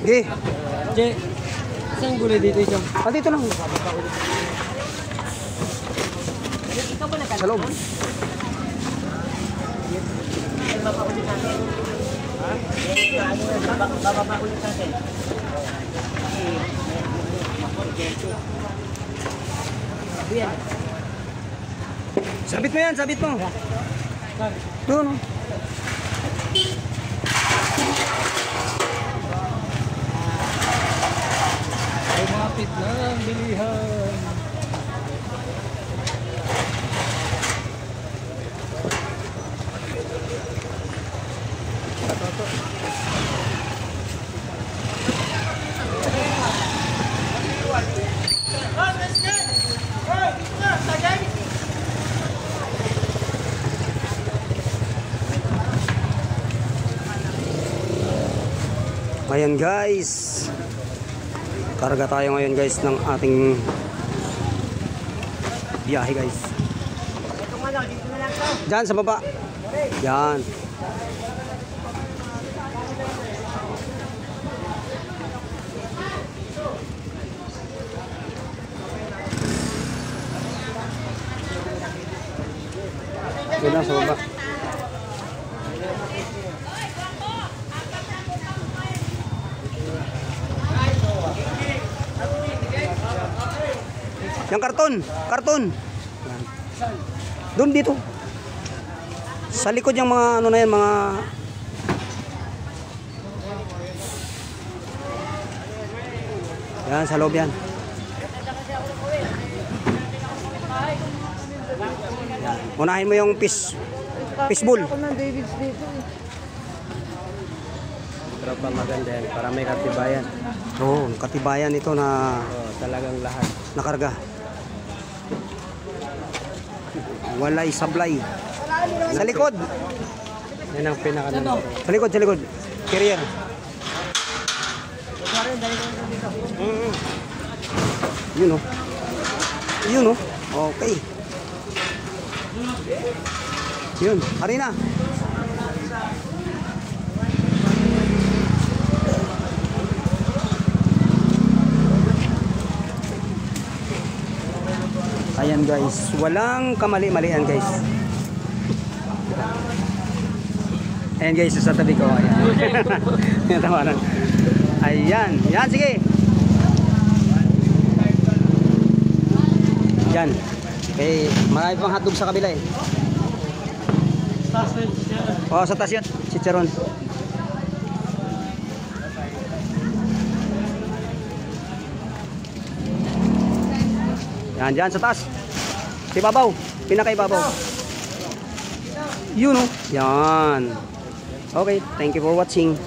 Eh. Je, saan gulay dito ito? Ah, dito lang. Sa loob. Sabit mo yan, sabit mo. Doon. Lumapit na ang bilihan. Ayan guys, karga tayo ngayon guys ng ating biyahe guys. Diyan sa baba. Yan. Yan lang sa baba. Yang karton, karton. Doon dito. Sa likod yung mga ano na yan, mga yan, sa loob yan. Unahin mo yung fishbowl. Ako ng David's dito. Tropa maganda yan, para may katibayan. Oo, katibayan ito na Talagang lahat. nakarga. Walay sablay. Sa likod. Yan ang pinaka Sa likod, sa likod. Carrier. Yun o. Yun o. Okay. Yun. Harina. Ayan guys, walang kamali-malian guys. Ayan guys, sa tabi ko. Ayan. Tawanan. Ayan, yan sige. Yan. Okay, marami pang hotdog sa kabila eh. Oh, sa taas yan, chicharon. Yan, dyan sa taas. Sa ibabaw. Pinakaibabaw. Yun o. Yan. Okay, thank you for watching.